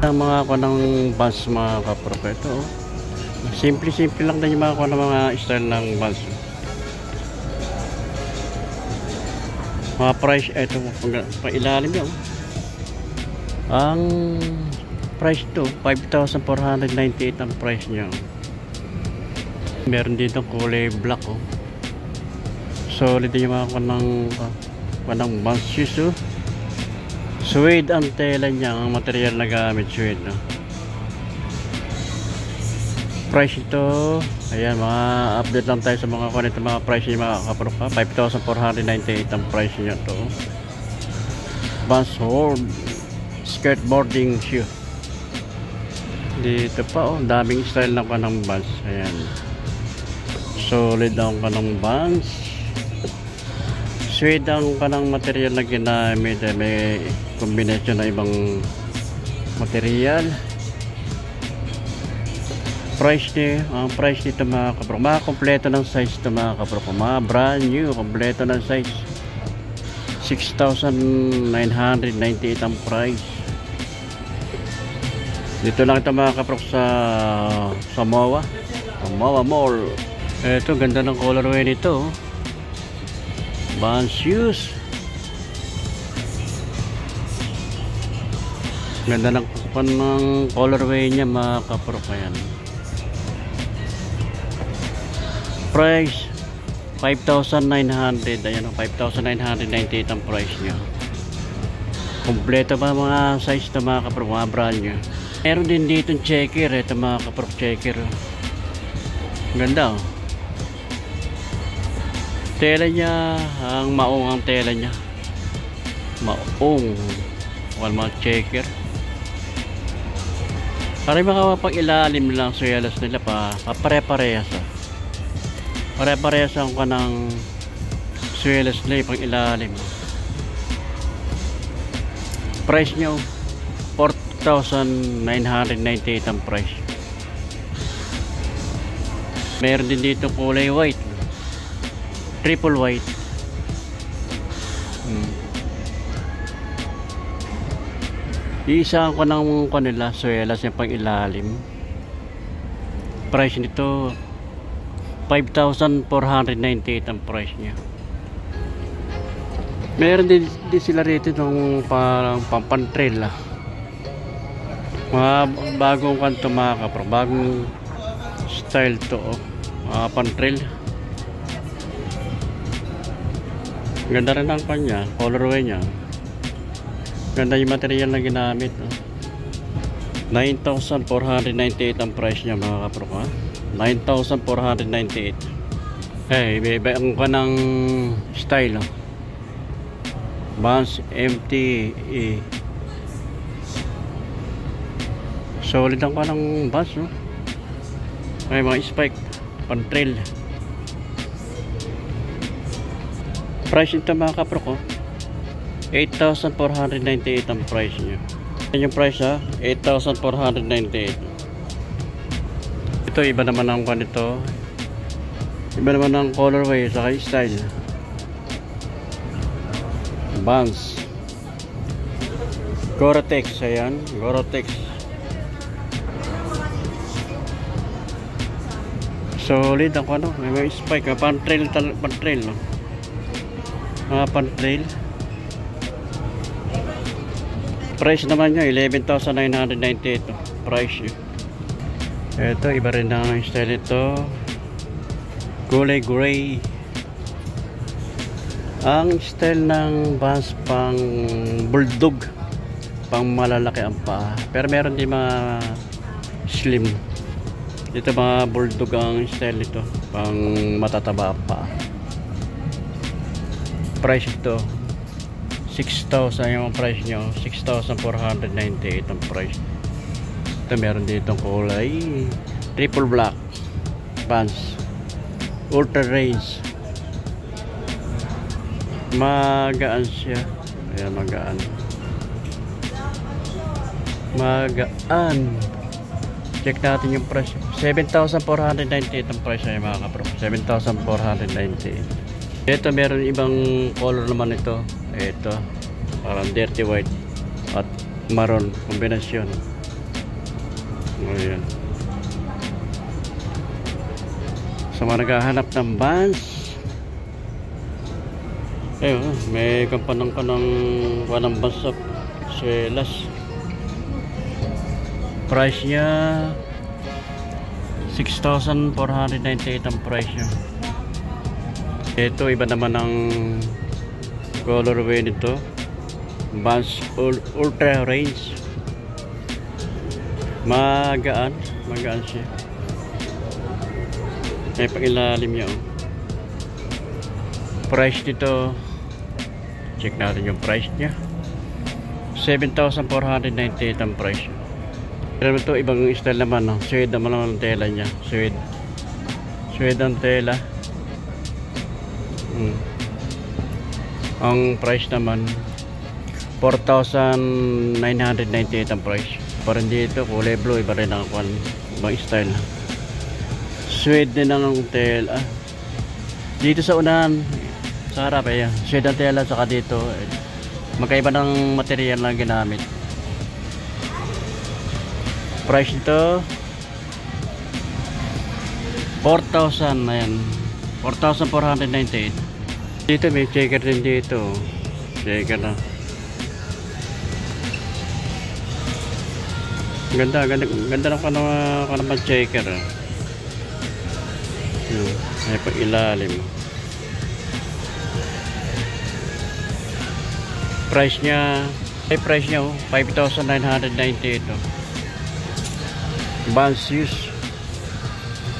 Ang mga ako ng Vans mga kapro. Ito oh. Simple lang din yung mga ako ng mga style ng Vans. Mga price, ito pailalim yun. Ang price to 5,498 ang price niya. Meron dito kulay black oh. Solid yung mga ng Vans shoes oh. Suede ang tela niya, ang material na gamit suede no? Price ito, ayan, mga update lang tayo sa mga kanito mga price niya mga kapro. 5,498 ang price niya to. Vans Hold skateboarding shoe. Dito pa oh, daming style na kanang Vans. Ayan, solid ang kanang Vans. Suede ang kanang material na ginamit. May combination na ibang material. Price niya, ang price nito mga kapro, mga kompleto ng size ito mga kapro, mga brand new, kompleto ng size. 6,998 ang price. Dito lang ito mga kapro sa MOA Mall. Ito, ganda ng colorway nito. Vans shoes. Ganda ng colorway niya mga kapro. Ayan. Price 5,900. Ayan, 5,998 ang price niya. Kompleto pa mga size ito mga kapro, mga brand niya. Meron din dito checker. Ito mga kapro, checker. Ganda oh. Tela niya, ang maong ang tela niya. Maong. Mga checker. Para makapag ilalim lang suyalas nila pa pare-parehas oh. Pare-parehas ang kanang suyalas nila pang ilalim. Price nyo 4,998 ang price. Meron din dito kulay white, triple white. Iisa ko ng kanila suyalas yung pang ilalim. Price nito 5,498 ang price niya. Meron din sila rito ng parang pampantrail ah. Mga bagong kanto mga kapro, bagong style to oh. Mga pantrail. Ganda rin ang kanya, colorway niya. Ganda yung material na ginamit oh. 9,498 ang price niya mga kapro ha. 9,498. Iba ang kanang style oh. Vans MTE. Solid ang kanang Vans no? May mga spike pan trail. Price nito mga kapro ko 8,498 ang price niya. Yan yung price ha, 8,498. Ito iba naman ang kanito. Iba naman ang colorway saka style. Vans Gore-Tex, ayan, Gore-Tex. Solid ang ano, may spike, pan-trail no? Mga pan-trail. Price naman nyo 11,998 price nyo. Ito iba rin ang style ito, kulay gray. Ang style ng Vans pang bulldog, pang malalaki ang paa, pero meron din mga slim. Dito mga bulldog ang style nito, pang matataba ang paa. Price ito 6,000 yung price nyo, 6,498 ang price. Ito meron ditong kulay triple black Vans ultra range. Magaan siya. Ayan, magaan. Check natin yung price. 7,498 ang price ay mga kapro. 7,498. Ito meron ibang color naman ito. Ito parang dirty white at maroon kombinasyon. Ayan. Sa mga naghahanap ng Vans, ayun, may kampanang-kanang walang Vans sa Selas. Price niya 6,498 ang price niya. Ito iba naman ang colorway nito, Vans Ultra Range. Magaan siya. May pang-ilalim niya, oh. Price nito, check natin yung price niya. 7,498 ang price. Pero ito ibang style naman, no? Suede naman ang tela niya. Suede ang tela. Ang price naman 4,998 ang price. Parang dito kulay blue, iba rin ang ibang style. Suede din ang tela. Dito sa unahan, sa harap, ayan, suede ang tela, saka dito magkaiba ng material na ginamit. Price nito 4,000, ayan, 4,498. Dito may checker din dito. Checker na. Ganda ng kanaman checker. Ay pag ilalim. Price niya, oh, 5,998 ito. Vans shoes.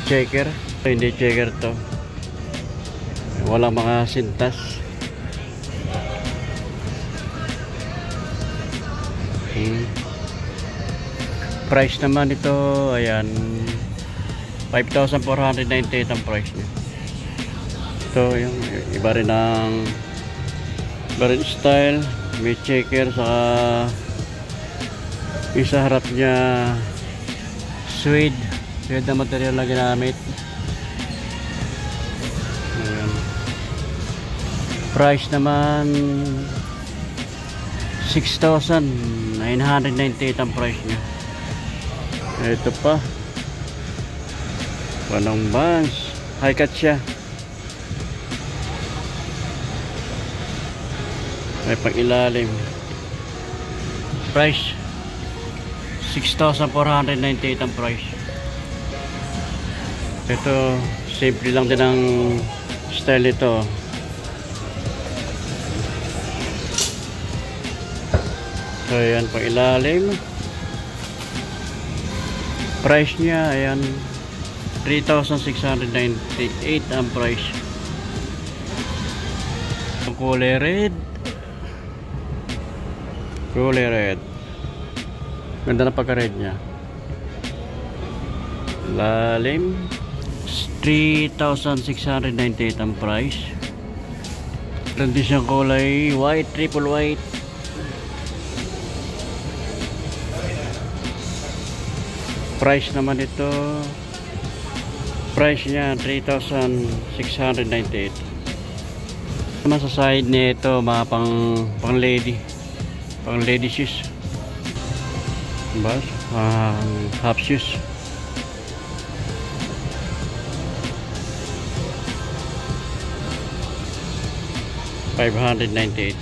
Checker. Hindi checker to. Wala mga sintas. Price naman ito, ayan, 5,498 ang price niya. Ito yung iba rin style. May checker, saka yung sa harap niya suede na material na ginamit. Ayan. Price naman 6,998 ang price niya. Ito pa, walang Vans, high cut siya. May pang ilalim. Price 6,498 ang price. Ito simple lang din ang style ito. So ayan, pang ilalim. Price niya, ayan, 3,698 ang price. Ang kulay red. Ganda na pagka-red niya. Lalim, 3,698 ang price. Meron din siyang kulay white, triple white. Price naman ito, price niya 3,698. Naman sa side nito, mga pang lady shoes. Bas, half shoes. $598.